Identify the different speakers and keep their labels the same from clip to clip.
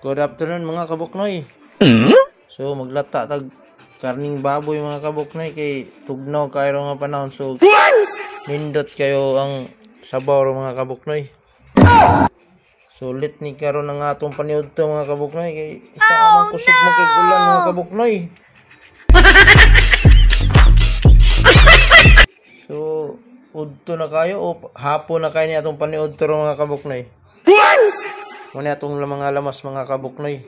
Speaker 1: Good afternoon mga kabuknoy. So maglata tag karning baboy mga kabuknoy kay tugnaw kayo nga panahon. So nindot kayo ang sabaw mga kabuknoy. Sulit ni karon ang atong paniud to mga kabuknoy kay isa ang kusog makigulan mga kabuknoy. So udto na kayo o hapon na kayo ni atong paniud to mga kabuknoy. Muna itong mga lamas mga kabuknoy.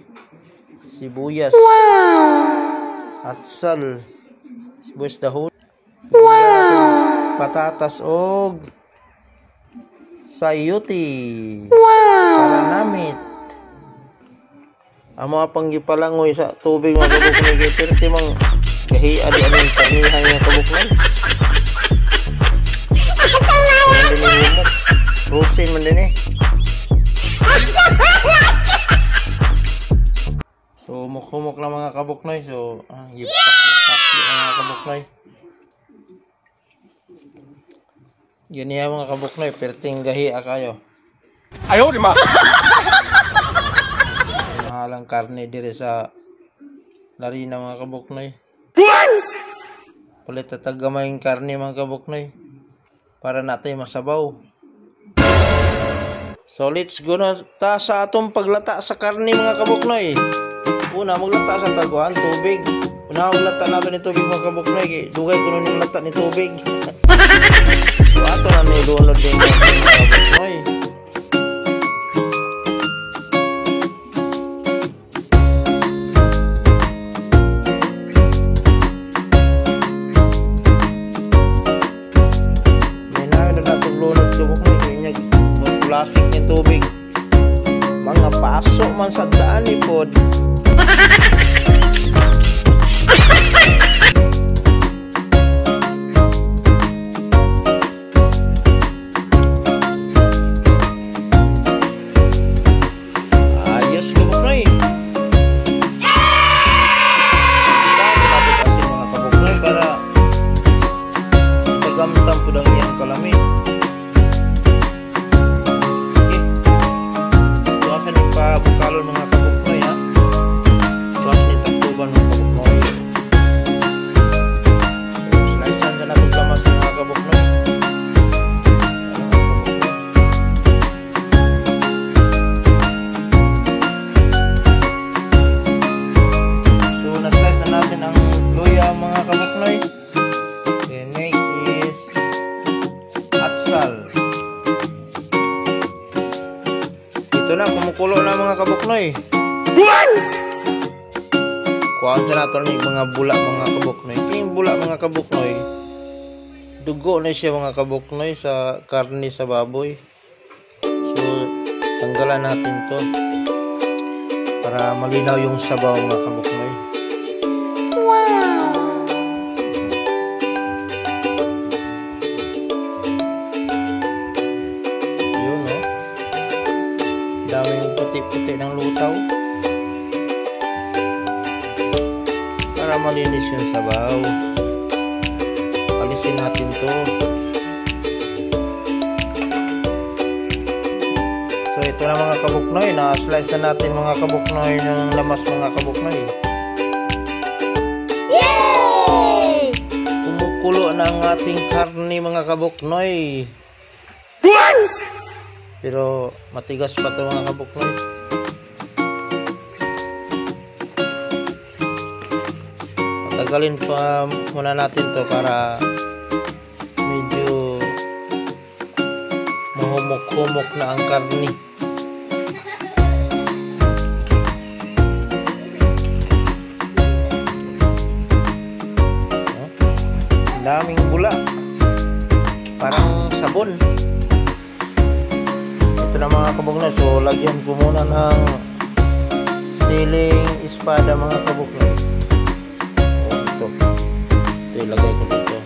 Speaker 1: Sibuyas. Atsal. Sibuyas dahon. Patatas og sayuti. Paranamit. Ang mga panggipalangoy sa tubig mga kabuknoy. Kaya perti mang kahiya di anong karnihan mga kabuknoy. Ano din yung humok. Rosin man din eh. So humok-humok lang mga kabuknoy. So gipak-gipak mga kabuknoy. Ganyan mga kabuknoy, perting gahi kayo.
Speaker 2: Ayaw di ma.
Speaker 1: Mahalang karne dire sa larina mga kabuknoy. Palit tatagamay karne mga kabuknoy para natin masabaw. So let's go na ta sa atong paglata sa karne mga kabuknoy. Una maglata sa taguan tubig. Una maglata nato ni tubig mga kabuknoy kay dugay kuno ning lata ni tubig. So ato na ni lunod din mga kabuknoy. May na natong lunod kabuknoy kay nyag plastic ng tubig. Mga paso man sa daan ni pod. Ayos kabuknoy. Dami natin kasi mga kabuknoy para tagamtam po lang yan kalami. Bukalon mga kabuknoy ha. Suwas ni taktuban mga kabuknoy. Slicean sa natong lamas mga kabuknoy. So na-slice na natin ang luya mga kabuknoy. Okay, next is atsal. Ito na, kumukulo na mga kabuknoy. Kuhaan sa nato ni mga bula mga kabuknoy. Yung bula mga kabuknoy, dugo na siya mga kabuknoy sa karne sa baboy. So tanggalan natin to para malinaw yung sabaw mga kabuknoy. Daming puti-puti ng lutaw para malinis yung sabaw. Alisin natin to. So ito na mga kabuknoy, na-slice na natin mga kabuknoy ng lamas mga kabuknoy. Yay! Kumukulo na ang ating karne mga kabuknoy. Pero matigas pa ito mga kabuknoy. Matagalin pa muna natin to para medyo mahumok-humok na ang karni. Daming bula. Parang sabon. Ito na mga kabuknoy. So lagyan ko muna ng siling espada mga kabuknoy. Ito ilagay ko dito.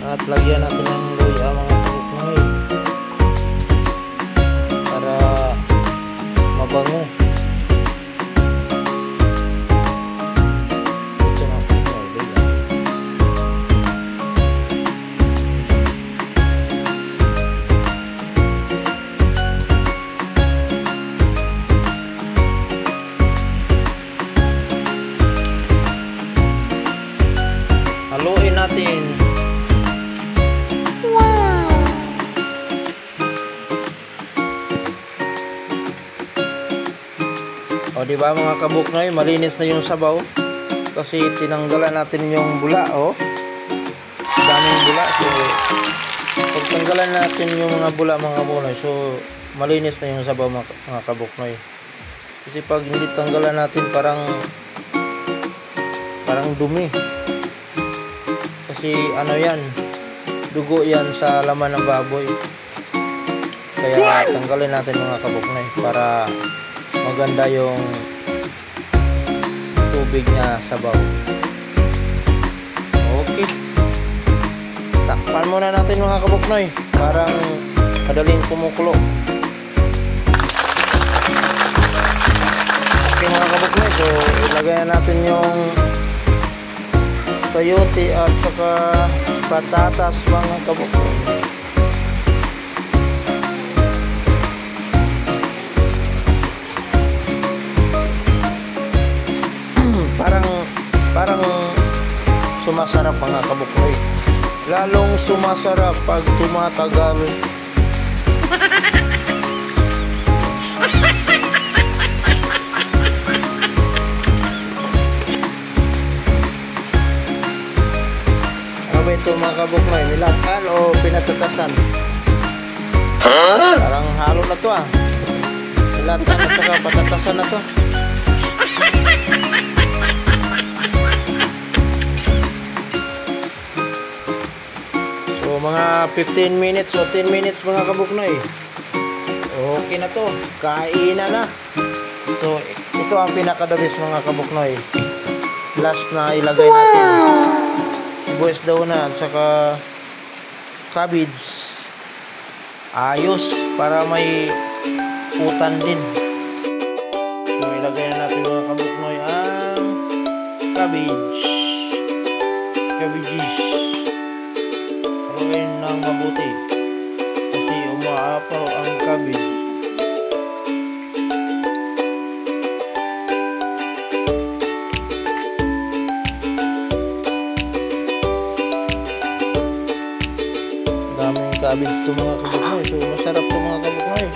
Speaker 1: At lagyan natin ng luya mga kabuknoy para mabango. natin. O di ba mga kabuknoy, malinis na yung sabaw kasi tinanggalan natin yung bula. O daming bula, so pag tanggalan natin yung mga bula mga kabuknoy, so malinis na yung sabaw mga kabuknoy. Kasi pag hindi tanggalan natin parang dumi, kasi ano yan, dugo yan sa laman ng baboy. Kaya tanggalin natin mga kabuknoy para maganda yung tubig na sabaw. Okay, takpan muna natin mga kabuknoy, parang madaling kumukulo. Okay mga kabuknoy, so ilagay na natin yung sayote at saka patatas mga kabuknoy. Parang sumasarap mga kabuknoy. Lalong sumasarap pag tumatagal. Ano ba ito mga kabuknoy? Nilakal o pinatatasan? Parang halo na to ah. Nilatan at saka patatasan na to. Mga 15 minutes o 10 minutes mga kabuknoy, okay na to, kainan na. So ito ang pinakadabis mga kabuknoy. Last na ilagay natin sibuyas daw na at saka cabbage. Ayos, para may putan din. So ilagay na natin mga kabuknoy ang cabbages. Ng mabuti kasi umaapaw ang cabbage. Daming cabbage to mga kabuknoy, so masarap to mga kabuknoy.